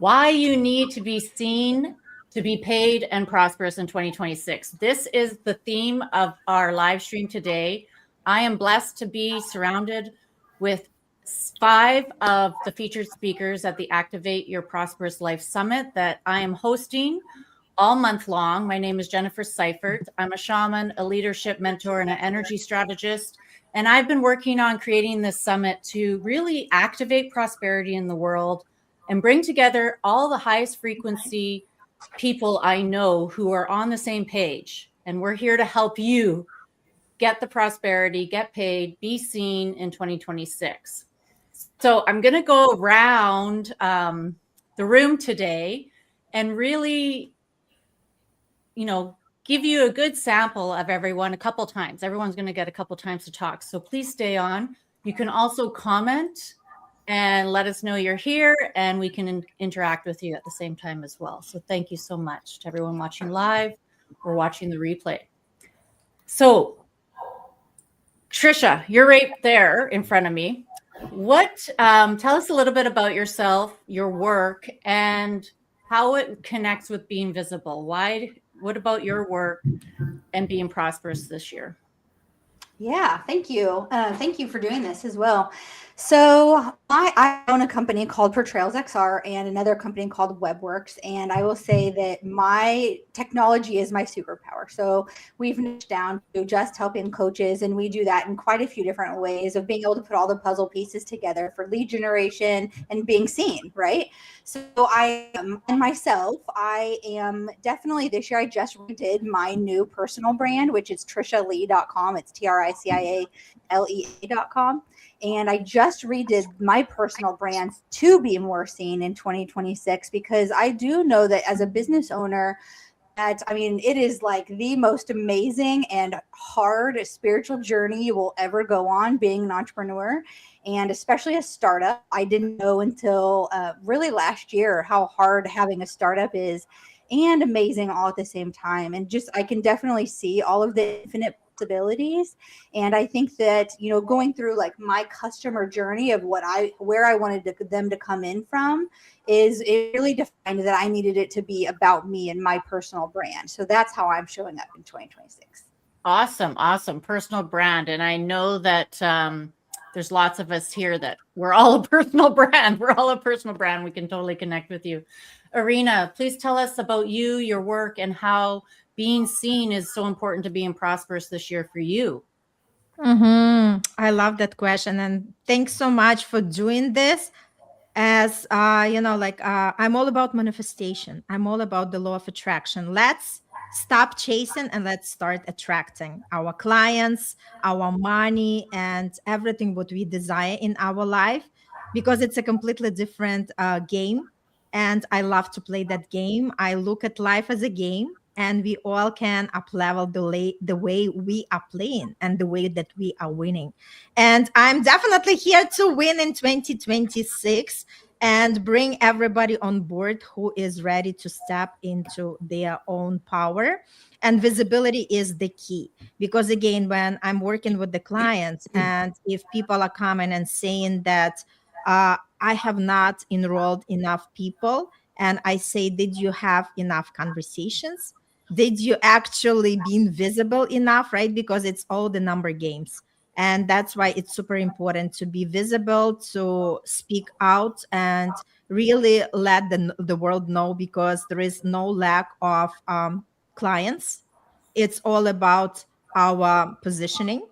why you need to be seen to be paid and prosperous in 2026. This is the theme of our live stream today. I am blessed to be surrounded with 5 of the featured speakers at the Activate Your Prosperous Life Summit that I am hosting all month long. My name is Jennifer Seifert. I'm a shaman, a leadership mentor, and an energy strategist. And I've been working on creating this summit to really activate prosperity in the world and bring together all the highest frequency people I know who are on the same page. And we're here to help you get the prosperity, get paid, be seen in 2026. So I'm going to go around the room today and really, give you a good sample of everyone a couple times. Everyone's going to get a couple times to talk. So please stay on. You can also comment and let us know you're here, and we can interact with you at the same time as well. So thank you so much to everyone watching live or watching the replay. So Trisha, you're right there in front of me. Tell us a little bit about yourself, your work, and how it connects with being visible. What about your work and being prosperous this year? Yeah, thank you. Thank you for doing this as well. So I own a company called Portrayals XR and another company called WebWorks. And I will say that my technology is my superpower. So we've niched down to just helping coaches. And we do that in quite a few different ways of being able to put all the puzzle pieces together for lead generation and being seen, right? So I am definitely this year, I just did my new personal brand, which is TrishaLee.com. It's TRICIALEA.com. And I just redid my personal brand to be more seen in 2026, because I do know that as a business owner, it is like the most amazing and hard spiritual journey you will ever go on being an entrepreneur, and especially a startup. I didn't know until really last year how hard having a startup is and amazing all at the same time. And just, I can definitely see all of the infinite possibilities. And I think that, going through like my customer journey of where I wanted them to come in from, it really defined that I needed it to be about me and my personal brand. So that's how I'm showing up in 2026. Awesome. Personal brand. And I know that there's lots of us here that we're all a personal brand. We can totally connect with you. Irina, please tell us about you, your work, and how being seen is so important to being prosperous this year for you. I love that question. And thanks so much for doing this. As I'm all about manifestation. I'm all about the law of attraction. Let's stop chasing and let's start attracting our clients, our money, and everything what we desire in our life, because it's a completely different game. And I love to play that game. I look at life as a game, and we all can up level the way we are playing and the way that we are winning. And I'm definitely here to win in 2026 and bring everybody on board who is ready to step into their own power. And visibility is the key, because again, when I'm working with the clients, and if people are coming and saying that I have not enrolled enough people, and I say, did you have enough conversations? Did you actually be visible enough, right? Because it's all the number games. And that's why it's super important to be visible, to speak out, and really let the world know, because there is no lack of clients. It's all about our positioning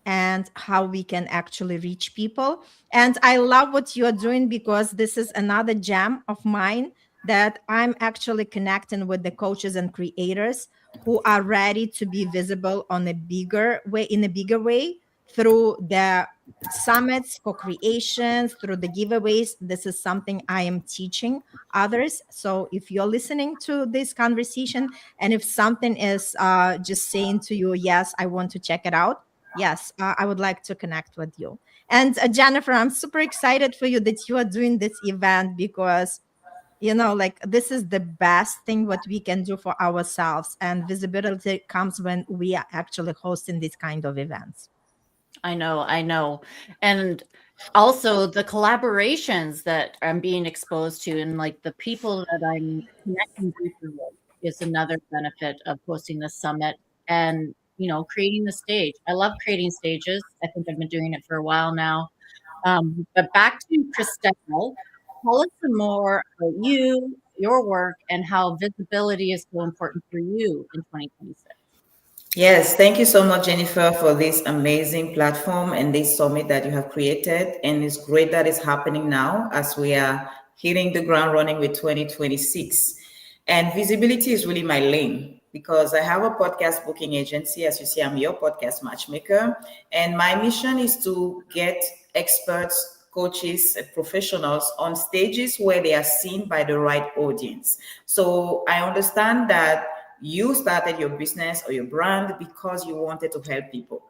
and how we can actually reach people. And I love what you're doing, because this is another gem of mine, that I'm actually connecting with the coaches and creators who are ready to be visible in a bigger way, through the summits, co-creations, through the giveaways. This is something I am teaching others. So if you're listening to this conversation, and if something is just saying to you, yes, I want to check it out, yes, I would like to connect with you. And Jennifer, I'm super excited for you that you are doing this event, because this is the best thing what we can do for ourselves. And visibility comes when we are actually hosting these kind of events. I know. And also the collaborations that I'm being exposed to and like the people that I'm connecting deeper with is another benefit of hosting this summit and, creating the stage. I love creating stages. I think I've been doing it for a while now. But back to Christelle, tell us some more about you, your work, and how visibility is so important for you in 2026. Yes, thank you so much, Jennifer, for this amazing platform and this summit that you have created. And it's great that it's happening now as we are hitting the ground running with 2026. And visibility is really my lane because I have a podcast booking agency. As you see, I'm your podcast matchmaker. And my mission is to get experts, coaches, and professionals on stages where they are seen by the right audience. So I understand that you started your business or your brand because you wanted to help people.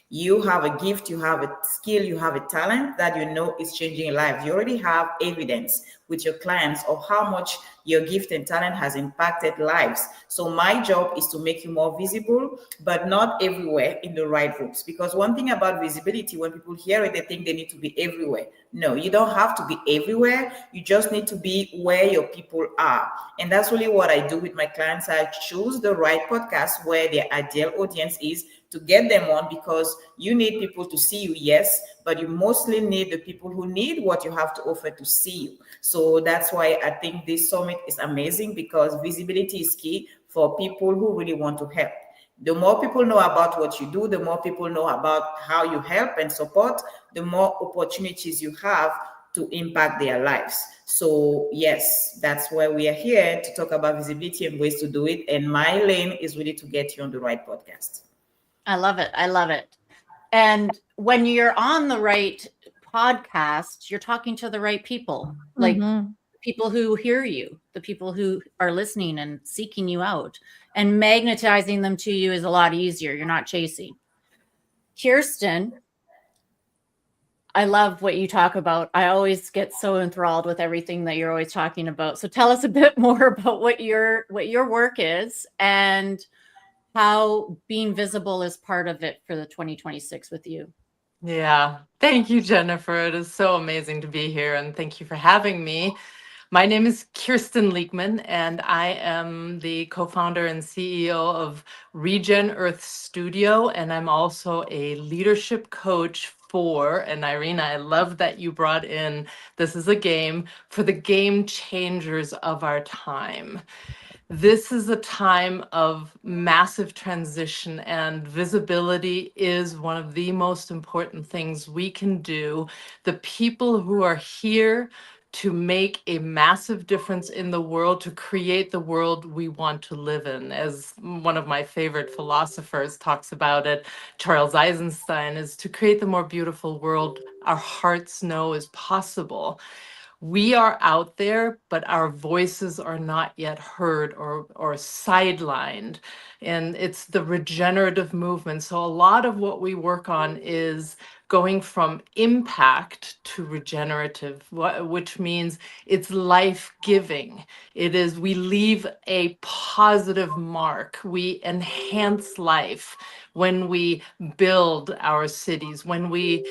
You have a gift, you have a skill, you have a talent that you know is changing lives. You already have evidence with your clients of how much your gift and talent has impacted lives. So my job is to make you more visible, but not everywhere in the right rooms. Because one thing about visibility, when people hear it, they think they need to be everywhere. No, you don't have to be everywhere. You just need to be where your people are. And that's really what I do with my clients. I choose the right podcast where their ideal audience is to get them on, because you need people to see you, yes, but you mostly need the people who need what you have to offer to see you. So that's why I think this summit is amazing, because visibility is key for people who really want to help. The more people know about what you do, the more people know about how you help and support, the more opportunities you have to impact their lives. So yes, that's why we are here to talk about visibility and ways to do it. And my lane is really to get you on the right podcast. I love it. I love it. And when you're on the right podcast, you're talking to the right people, like people who hear you, the people who are listening and seeking you out, and magnetizing them to you is a lot easier. You're not chasing. Kirsten, I love what you talk about. I always get so enthralled with everything that you're always talking about. So tell us a bit more about what your work is and how being visible is part of it for the 2026 with you. Yeah. Thank you, Jennifer. It is so amazing to be here, and thank you for having me. My name is Kirsten Leekman, and I am the co-founder and CEO of Regen Earth Studio, and I'm also a leadership coach for, and Irina, I love that you brought in, this is a game, for the game changers of our time. This is a time of massive transition, and visibility is one of the most important things we can do. The people who are here to make a massive difference in the world, to create the world we want to live in. As one of my favorite philosophers talks about it, Charles Eisenstein, is to create the more beautiful world our hearts know is possible. We are out there, but our voices are not yet heard or sidelined. And it's the regenerative movement. So a lot of what we work on is going from impact to regenerative, which means it's life-giving. It is, we leave a positive mark. We enhance life when we build our cities, when we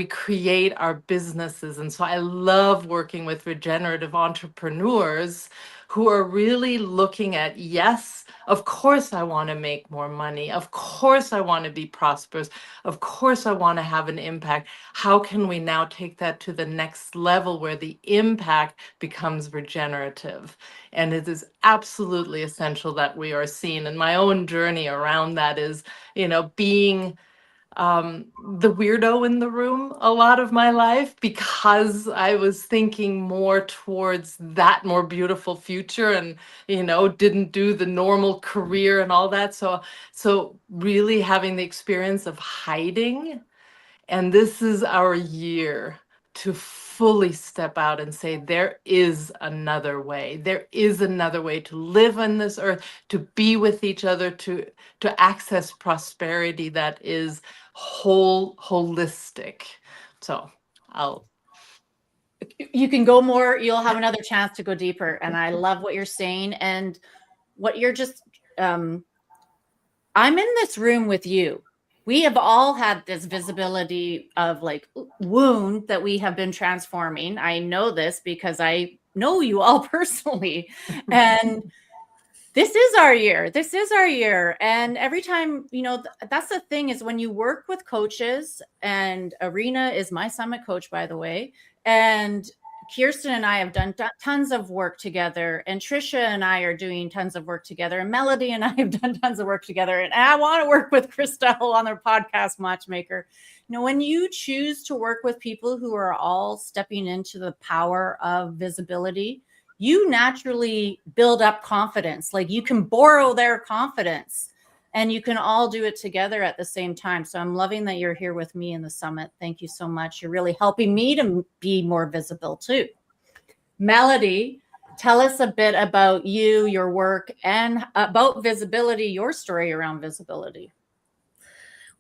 create our businesses. And so I love working with regenerative entrepreneurs who are really looking at, yes, of course I want to make more money. Of course I want to be prosperous. Of course I want to have an impact. How can we now take that to the next level where the impact becomes regenerative? And it is absolutely essential that we are seen. And my own journey around that is, being the weirdo in the room a lot of my life, because I was thinking more towards that more beautiful future, and didn't do the normal career and all that. So really having the experience of hiding, and this is our year to fully step out and say, there is another way. There is another way to live on this earth, to be with each other, to access prosperity that is holistic. So you can go more, you'll have another chance to go deeper. And I love what you're saying and what you're just, I'm in this room with you. we have all had this visibility of like wound that we have been transforming. I know this because I know you all personally. And this is our year. This is our year. And every time, you know, that's the thing is when you work with coaches, and Arena is my summit coach, by the way, and Kirsten and I have done tons of work together, and Trisha and I are doing tons of work together, and Melody and I have done tons of work together. And I want to work with Christelle on their podcast Matchmaker. You know, when you choose to work with people who are all stepping into the power of visibility, you naturally build up confidence. Like you can borrow their confidence, and you can all do it together at the same time. So I'm loving that you're here with me in the summit. Thank you so much. You're really helping me to be more visible too. Melody, tell us a bit about you, your work, and about visibility, your story around visibility.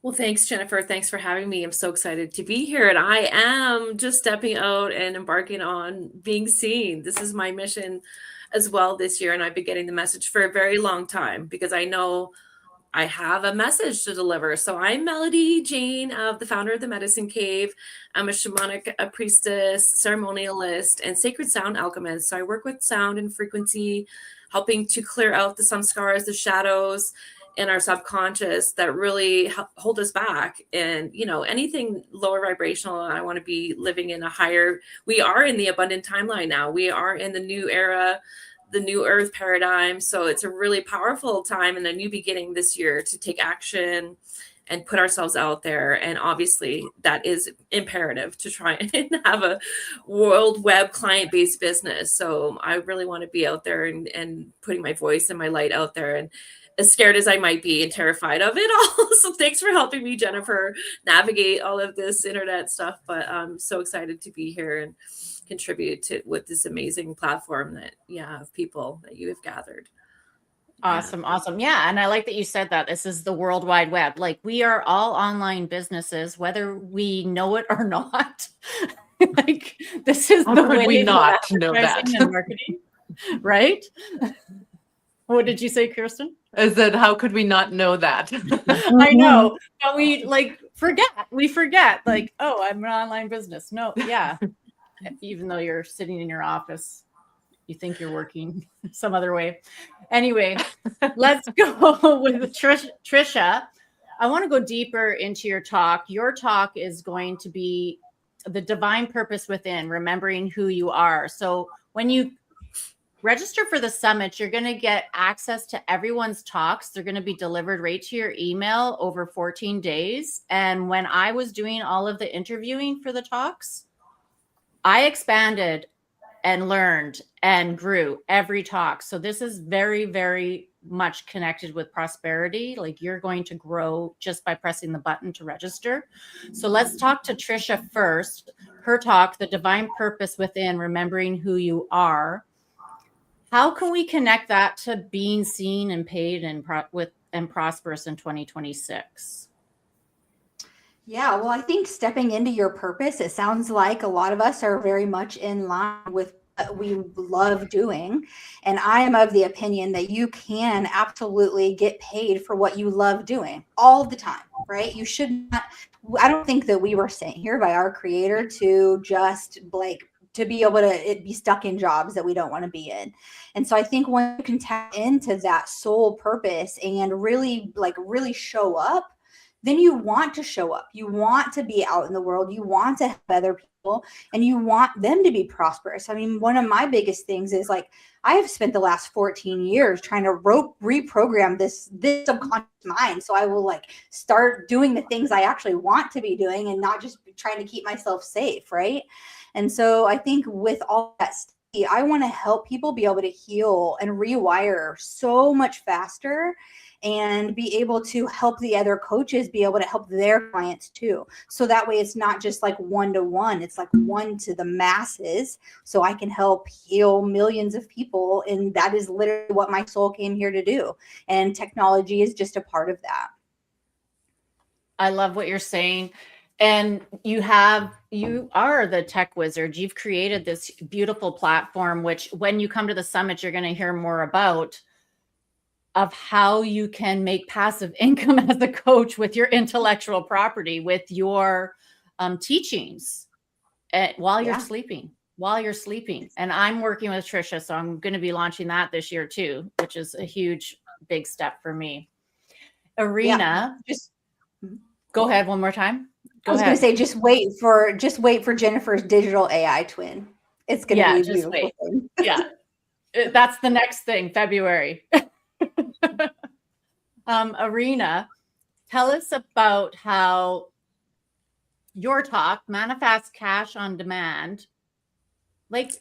Well, thanks, Jennifer. Thanks for having me. I'm so excited to be here. And I am just stepping out and embarking on being seen. This is my mission as well this year. And I've been getting the message for a very long time because I know I have a message to deliver. So I'm Melody Jane, the founder of the Medicine Cave. I'm a shamanic priestess, ceremonialist, and sacred sound alchemist. So I work with sound and frequency, helping to clear out the samskaras, the shadows in our subconscious that really hold us back. And, you know, anything lower vibrational, I want to be living in a higher, we are in the abundant timeline now. We are in the new era, the new earth paradigm. So it's a really powerful time and a new beginning this year to take action and put ourselves out there. And obviously that is imperative to try and have a world web client-based business. So I really want to be out there and putting my voice and my light out there, and as scared as I might be and terrified of it all. So thanks for helping me, Jennifer, navigate all of this internet stuff. But I'm so excited to be here and contribute to with this amazing platform that, of people that you have gathered. Awesome. Awesome. Yeah. And I like that you said that this is the World Wide Web. Like we are all online businesses, whether we know it or not. Like this is How the could way we of not know that? advertising and marketing, right? What did you say, Kirsten? I said, how could we not know that? I know, but we like forget. We forget, like, oh, I'm an online business. No, yeah. Even though you're sitting in your office, you think you're working some other way. Anyway, let's go with Trisha. I want to go deeper into your talk. Your talk is going to be the divine purpose within, remembering who you are. So when you register for the summit, you're going to get access to everyone's talks. They're going to be delivered right to your email over 14 days. And when I was doing all of the interviewing for the talks, I expanded and learned and grew every talk. So this is very, very much connected with prosperity. Like you're going to grow just by pressing the button to register. So let's talk to Trisha first. Her talk, The Divine Purpose Within, Remembering Who You Are. How can we connect that to being seen and paid and prosperous in 2026? Yeah, well, I think stepping into your purpose, it sounds like a lot of us are very much in line with what we love doing. And I am of the opinion that you can absolutely get paid for what you love doing all the time, right? You should not, I don't think that we were sent here by our creator to just like, to be able to be stuck in jobs that we don't want to be in. And so I think when you can tap into that soul purpose and really show up, then you want to show up. You want to be out in the world. You want to help other people and you want them to be prosperous. I mean, one of my biggest things is like, I have spent the last 14 years trying to reprogram this subconscious mind. So I will like start doing the things I actually want to be doing and not just trying to keep myself safe. Right. And so I think with all that stuff, I want to help people be able to heal and rewire so much faster and be able to help the other coaches be able to help their clients too. So that way it's not just like one-to-one, it's like one to the masses. So I can help heal millions of people. And that is literally what my soul came here to do. And technology is just a part of that. I love what you're saying. And you are the tech wizard. You've created this beautiful platform, which when you come to the summit, you're going to hear more about. of how you can make passive income as a coach with your intellectual property, with your teachings while you're sleeping. And I'm working with Trisha, so I'm going to be launching that this year too, which is a huge, big step for me. Arena, go ahead one more time. I was going to say, just wait for Jennifer's digital AI twin. It's going to be a beautiful thing. Yeah, that's the next thing, February. Arena, tell us about how your talk, Manifest Cash on Demand, like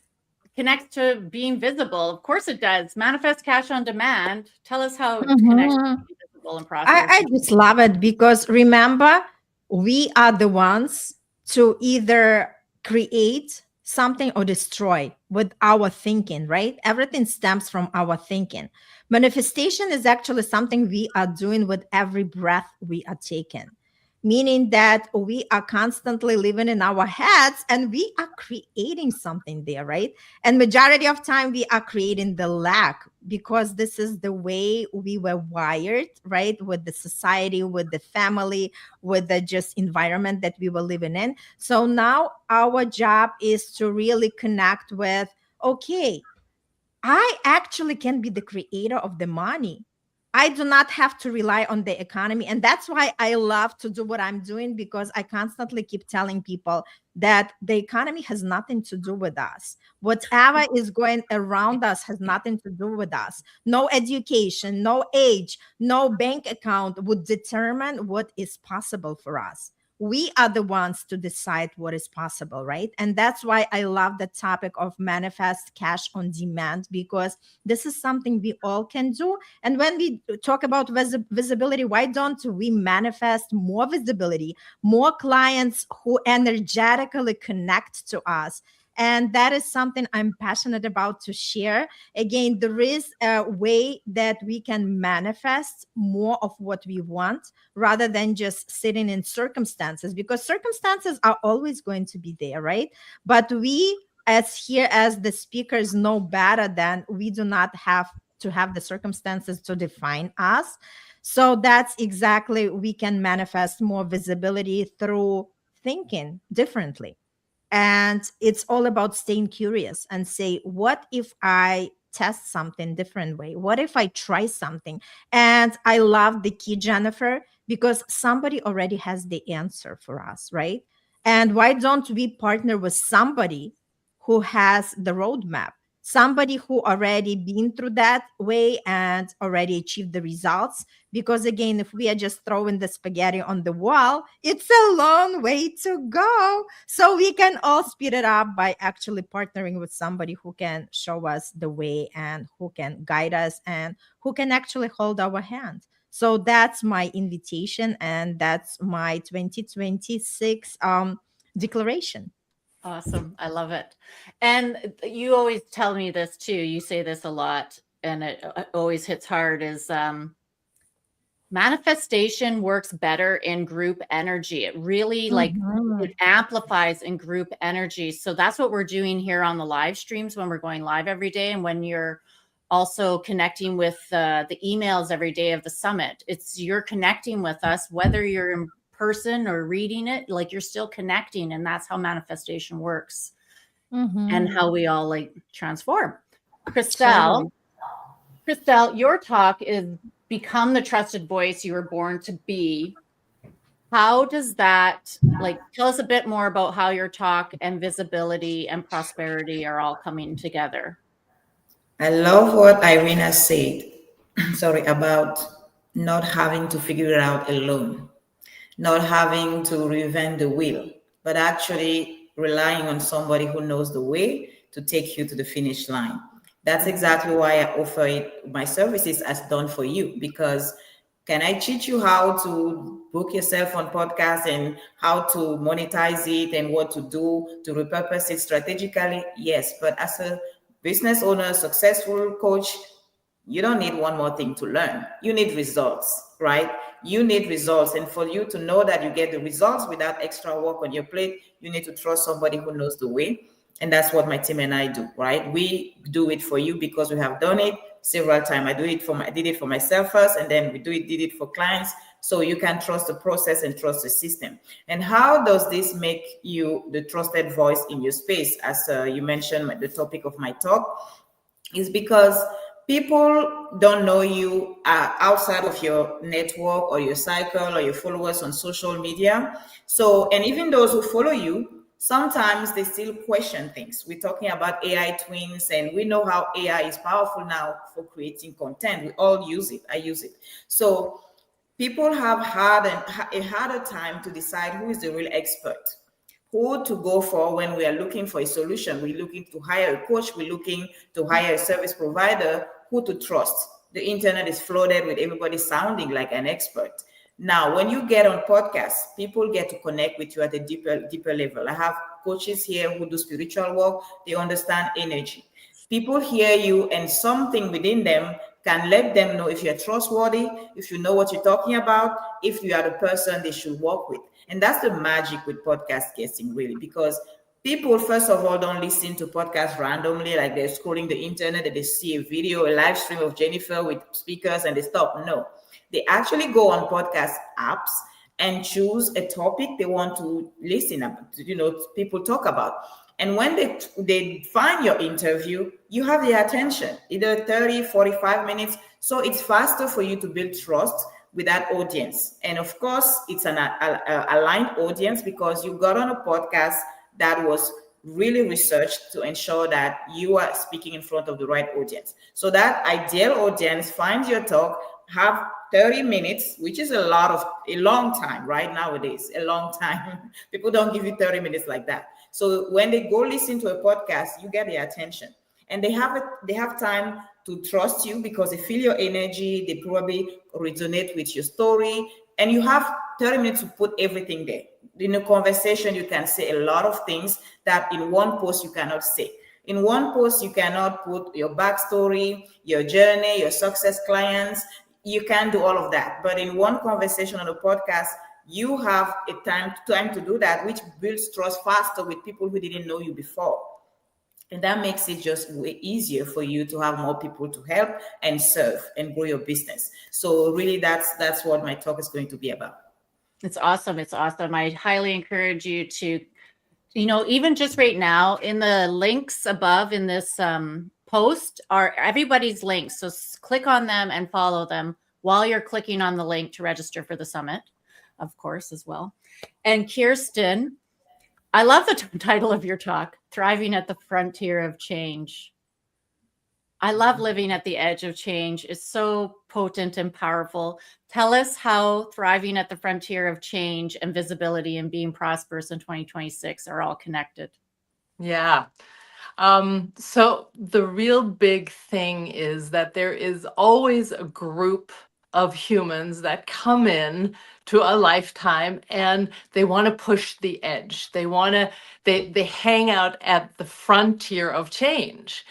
connects to being visible. Of course it does. Manifest Cash on Demand. Tell us how it connects to being visible and prosperous. I just love it because remember, we are the ones to either create something or destroy with our thinking, right? Everything stems from our thinking. Manifestation is actually something we are doing with every breath we are taking, meaning that we are constantly living in our heads and we are creating something there, right? And majority of time we are creating the lack because this is the way we were wired, right? With the society, with the family, with the just environment that we were living in. So now our job is to really connect with, okay, I actually can be the creator of the money. I do not have to rely on the economy. And that's why I love to do what I'm doing, because I constantly keep telling people that the economy has nothing to do with us. Whatever is going around us has nothing to do with us. No education, no age, no bank account would determine what is possible for us. We are the ones to decide what is possible, right? And that's why I love the topic of manifest cash on demand, because this is something we all can do. And when we talk about visibility, why don't we manifest more visibility, more clients who energetically connect to us? And that is something I'm passionate about to share. Again, there is a way that we can manifest more of what we want rather than just sitting in circumstances, because circumstances are always going to be there, right? But we, as the speakers, know better than we do not have to have the circumstances to define us. So that's exactly, we can manifest more visibility through thinking differently. And it's all about staying curious and say, what if I test something different way? What if I try something? And I love the key, Jennifer, because somebody already has the answer for us, right? And why don't we partner with somebody who has the roadmap? Somebody who already been through that way and already achieved the results. Because again, if we are just throwing the spaghetti on the wall, it's a long way to go. So we can all speed it up by actually partnering with somebody who can show us the way and who can guide us and who can actually hold our hand. So that's my invitation, and that's my 2026 declaration. Awesome. I love it. And you always tell me this too. You say this a lot, and it always hits hard, is manifestation works better in group energy. It really it amplifies in group energy. So that's what we're doing here on the live streams when we're going live every day. And when you're also connecting with the emails every day of the summit, you're connecting with us, whether you're in person or reading it, like you're still connecting. And that's how manifestation works and how we all transform. Christelle, your talk is Become the Trusted Voice You Were Born to Be. How does that, tell us a bit more about how your talk and visibility and prosperity are all coming together. I love what Irina said, about not having to figure it out alone, not having to reinvent the wheel, but actually relying on somebody who knows the way to take you to the finish line. That's exactly why I offer it, my services as done for you, because can I teach you how to book yourself on podcasts and how to monetize it and what to do to repurpose it strategically? Yes, but as a business owner, successful coach, you don't need one more thing to learn. You need results, right? You need results. And for you to know that you get the results without extra work on your plate, you need to trust somebody who knows the way. And that's what my team and I do, right? We do it for you because we have done it. several times. I did it for myself first, and then did it for clients. So you can trust the process and trust the system. And how does this make you the trusted voice in your space? As you mentioned, the topic of my talk is because people don't know you outside of your network or your cycle or your followers on social media. So, and even those who follow you, sometimes they still question things. We're talking about AI twins, and we know how AI is powerful now for creating content. We all use it. I use it. So people have had a harder time to decide who is the real expert, who to go for when we are looking for a solution. We're looking to hire a coach, we're looking to hire a service provider, who to trust. The internet is flooded with everybody sounding like an expert. Now, when you get on podcasts, people get to connect with you at a deeper level. I have coaches here who do spiritual work, they understand energy. People hear you, and something within them can let them know if you're trustworthy, if you know what you're talking about, if you are the person they should work with. And that's the magic with podcast guesting, really, because people, first of all, don't listen to podcasts randomly, like they're scrolling the internet and they see a video, a live stream of Jennifer with speakers and they stop. No, they actually go on podcast apps and choose a topic they want to listen to, people talk about. And when they find your interview, you have their attention, either 30, 45 minutes. So it's faster for you to build trust with that audience. And of course, it's an aligned audience because you got on a podcast that was really researched to ensure that you are speaking in front of the right audience. So that ideal audience finds your talk, have 30 minutes, which is a long time, right? Nowadays, a long time. People don't give you 30 minutes like that. So when they go listen to a podcast, you get their attention, and they have time to trust you because they feel your energy. They probably resonate with your story, and you have 30 minutes to put everything there. In a conversation, you can say a lot of things that in one post you cannot say. In one post, you cannot put your backstory, your journey, your success clients. You can do all of that. But in one conversation on a podcast, you have a time to do that, which builds trust faster with people who didn't know you before. And that makes it just way easier for you to have more people to help and serve and grow your business. So really, that's what my talk is going to be about. It's awesome. It's awesome. I highly encourage you to, even just right now in the links above in this post are everybody's links. So click on them and follow them while you're clicking on the link to register for the summit, of course, as well. And Kirsten, I love the title of your talk, Thriving at the Frontier of Change. I love living at the edge of change. It's so potent and powerful. Tell us how thriving at the frontier of change and visibility and being prosperous in 2026 are all connected. Yeah. So the real big thing is that there is always a group of humans that come in to a lifetime and they want to push the edge. They hang out at the frontier of change.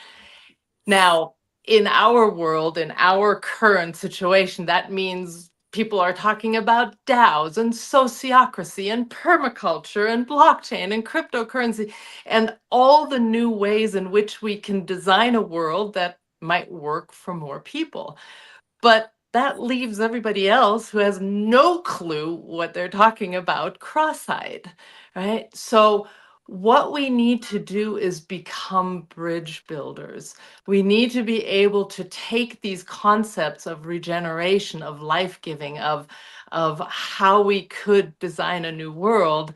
Now, in our world, in our current situation, that means people are talking about DAOs and sociocracy and permaculture and blockchain and cryptocurrency and all the new ways in which we can design a world that might work for more people. But that leaves everybody else who has no clue what they're talking about cross-eyed, right? So what we need to do is become bridge builders. We need to be able to take these concepts of regeneration, of life-giving, of how we could design a new world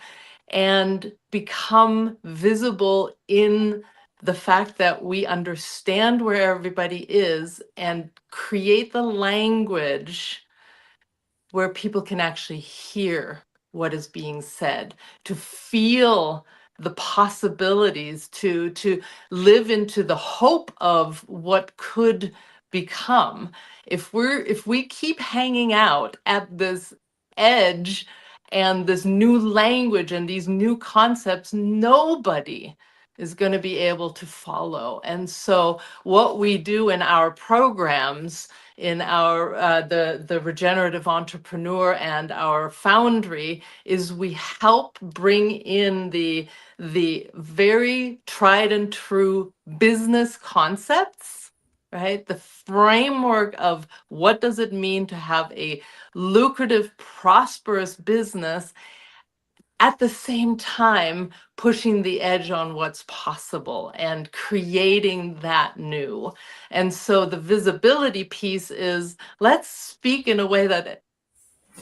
and become visible in the fact that we understand where everybody is and create the language where people can actually hear what is being said, to feel the possibilities, to live into the hope of what could become. If we keep hanging out at this edge and this new language and these new concepts, nobody is going to be able to follow. And so what we do in our programs, in our the regenerative entrepreneur and our foundry, is we help bring in the very tried and true business concepts, right? The framework of what does it mean to have a lucrative, prosperous business, at the same time pushing the edge on what's possible and creating that new. And so the visibility piece is, let's speak in a way that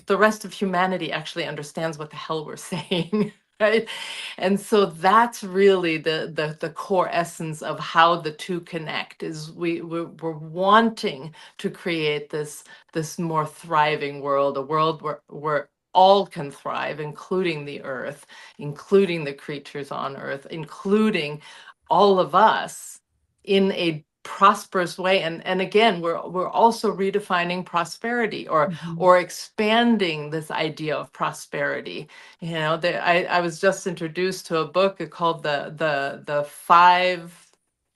the rest of humanity actually understands what the hell we're saying. Right. And so that's really the core essence of how the two connect, is we're wanting to create this more thriving world, a world where all can thrive, including the earth, including the creatures on earth, including all of us, in a prosperous way. And again, we're also redefining prosperity, or expanding this idea of prosperity. You know, I was just introduced to a book called the 5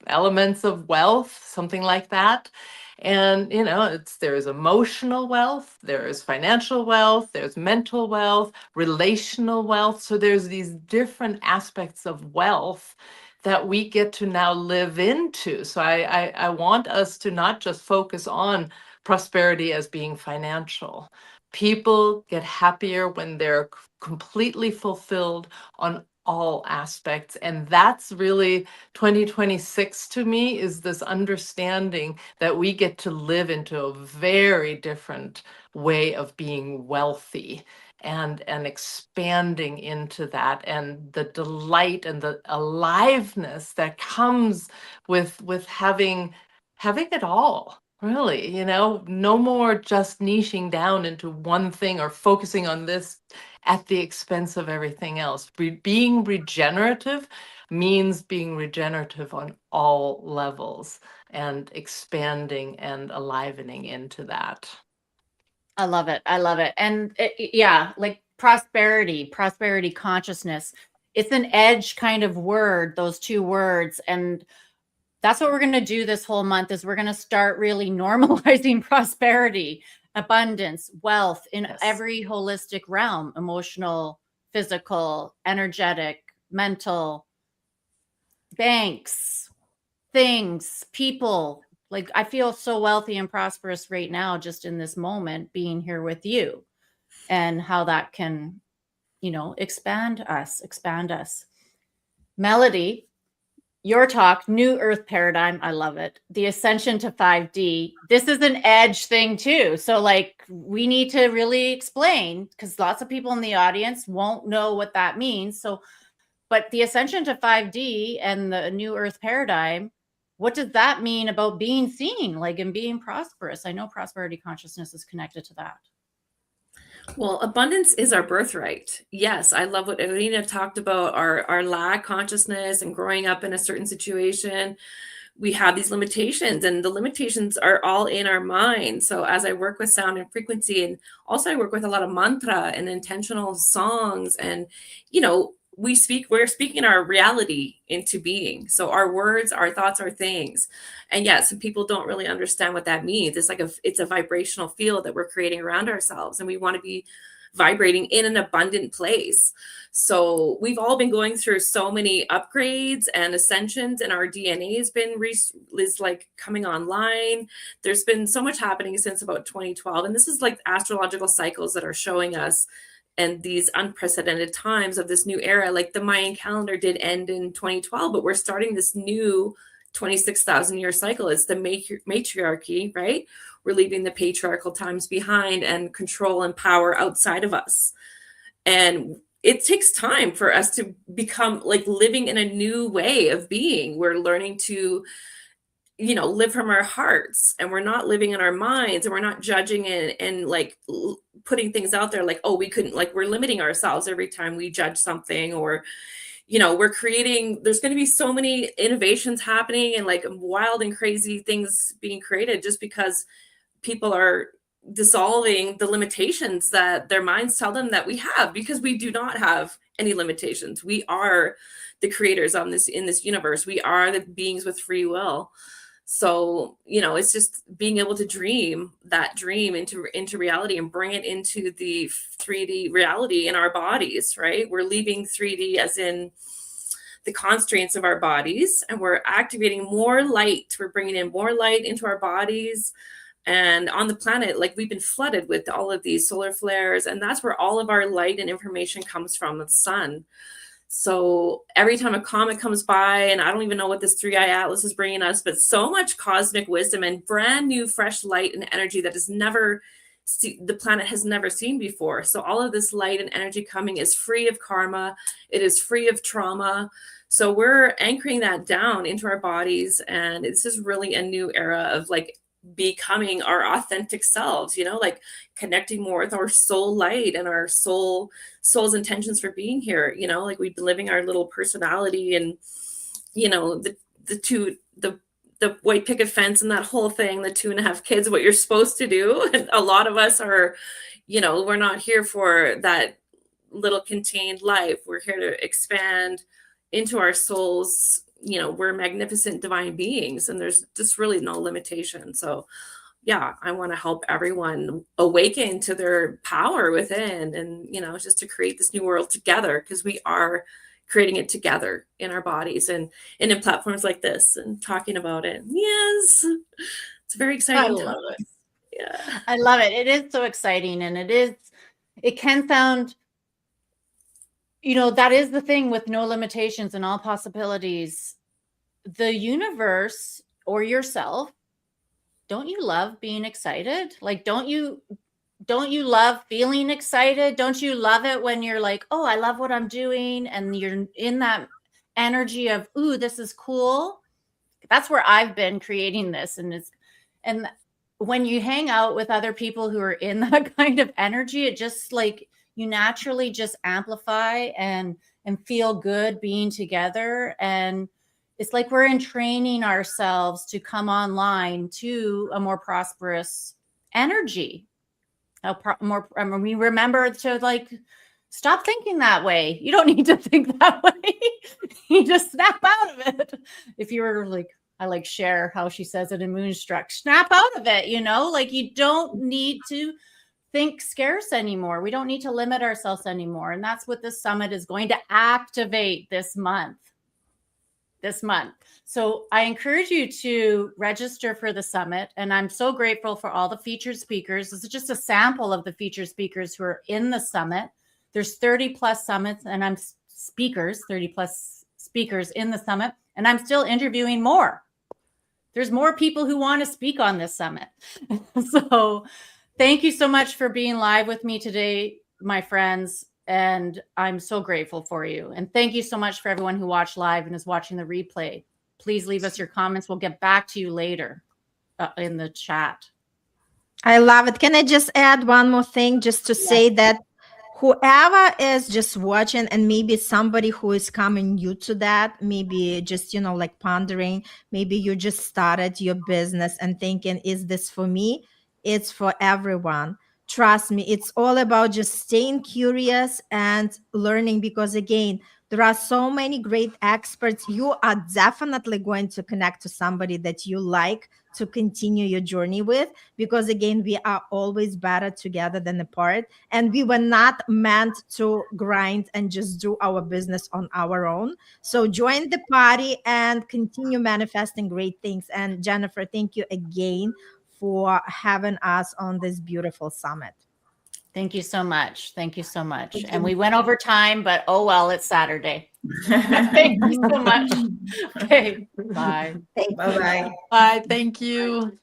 Elements of Wealth, something like that. And you know, there's emotional wealth, there's financial wealth, there's mental wealth, relational wealth. So there's these different aspects of wealth that we get to now live into. So I want us to not just focus on prosperity as being financial. People get happier when they're completely fulfilled on all aspects. And that's really 2026 to me, is this understanding that we get to live into a very different way of being wealthy, and expanding into that, and the delight and the aliveness that comes with having it all. Really, you know, no more just niching down into one thing or focusing on this at the expense of everything else. Being regenerative means being regenerative on all levels, and expanding and alivening into that. I love it. I love it. And yeah, like prosperity consciousness. It's an edge kind of word, those 2 words. And that's what we're going to do this whole month, is we're going to start really normalizing prosperity, abundance, wealth in Yes. every holistic realm: emotional, physical, energetic, mental, banks, things, people. Like, I feel so wealthy and prosperous right now, just in this moment, being here with you, and how that can, you know, expand us. Melody, your talk, New Earth Paradigm, I love it. The ascension to 5D. This is an edge thing too. So like, we need to really explain, because lots of people in the audience won't know what that means. So, but the ascension to 5D and the New Earth Paradigm, what does that mean about being seen, like, and being prosperous? I know prosperity consciousness is connected to that. Well, abundance is our birthright. Yes, I love what Evelina talked about, our lack consciousness and growing up in a certain situation. We have these limitations, and the limitations are all in our mind. So as I work with sound and frequency, and also I work with a lot of mantra and intentional songs, and you know, we're speaking our reality into being. So our words, our thoughts, our things. And yes, some people don't really understand what that means. It's a vibrational field that we're creating around ourselves, and we want to be vibrating in an abundant place. So we've all been going through so many upgrades and ascensions, and our DNA has been is like coming online. There's been so much happening since about 2012, and this is like astrological cycles that are showing us, and these unprecedented times of this new era. Like the Mayan calendar did end in 2012, but we're starting this new 26,000 year cycle. It's the matriarchy, right? We're leaving the patriarchal times behind, and control and power outside of us. And it takes time for us to become like living in a new way of being. We're learning to, you know, live from our hearts, and we're not living in our minds, and we're not judging and like putting things out there like, oh, we couldn't, like, we're limiting ourselves every time we judge something, or you know, we're creating, there's going to be so many innovations happening, and like wild and crazy things being created, just because people are dissolving the limitations that their minds tell them that we have, because we do not have any limitations. We are the creators on this, in this universe. We are the beings with free will. So, you know, it's just being able to dream that dream into reality, and bring it into the 3D reality in our bodies, right? We're leaving 3D as in the constraints of our bodies, and we're activating more light. We're bringing in more light into our bodies. And on the planet, like, we've been flooded with all of these solar flares, and that's where all of our light and information comes from, the sun. So every time a comet comes by, and I don't even know what this 3i Atlas is bringing us, but so much cosmic wisdom and brand new fresh light and energy that the planet has never seen before. So all of this light and energy coming is free of karma. It is free of trauma. So we're anchoring that down into our bodies. And this is really a new era of like becoming our authentic selves, you know, like connecting more with our soul light and our soul's intentions for being here, you know, like we've been living our little personality, and, you know, the white picket fence and that whole thing, the 2.5 kids, what you're supposed to do. And a lot of us are, you know, we're not here for that little contained life. We're here to expand into our souls. You know, we're magnificent divine beings, and there's just really no limitation. So yeah, I want to help everyone awaken to their power within, and, you know, just to create this new world together, because we are creating it together in our bodies and in platforms like this and talking about it. Yes, it's very exciting. I love it. Yeah, I love it. It is so exciting, and it can sound, you know, that is the thing with no limitations and all possibilities. The universe or yourself, don't you love being excited? Like, don't you love feeling excited? Don't you love it when you're like, oh, I love what I'm doing, and you're in that energy of, ooh, this is cool? That's where I've been creating this. And when you hang out with other people who are in that kind of energy, it just like, you naturally just amplify and feel good being together. And it's like we're entraining ourselves to come online to a more prosperous energy. We remember to like stop thinking that way. You don't need to think that way. You just snap out of it. If you were like, I like Cher, how she says it in Moonstruck, snap out of it, you know, like you don't need to think scarce anymore. We don't need to limit ourselves anymore. And that's what this summit is going to activate this month. So I encourage you to register for the summit. And I'm so grateful for all the featured speakers. This is just a sample of the featured speakers who are in the summit. There's 30 plus summits, and 30 plus speakers in the summit. And I'm still interviewing more. There's more people who want to speak on this summit. So thank you so much for being live with me today, my friends. And I'm so grateful for you. And thank you so much for everyone who watched live and is watching the replay. Please leave us your comments. We'll get back to you later in the chat. I love it. Can I just add one more thing just to say that whoever is just watching, and maybe somebody who is coming new to that, maybe just, you know, like pondering, maybe you just started your business and thinking, is this for me? It's for everyone. Trust me, it's all about just staying curious and learning, because again, there are so many great experts. You are definitely going to connect to somebody that you like to continue your journey with, because again, we are always better together than apart. And we were not meant to grind and just do our business on our own. So join the party and continue manifesting great things. And Jennifer, thank you again for having us on this beautiful summit. Thank you so much. Thank you so much. And we went over time, but oh well, it's Saturday. Thank you so much. Okay. Bye. Bye-bye. Bye. Thank you.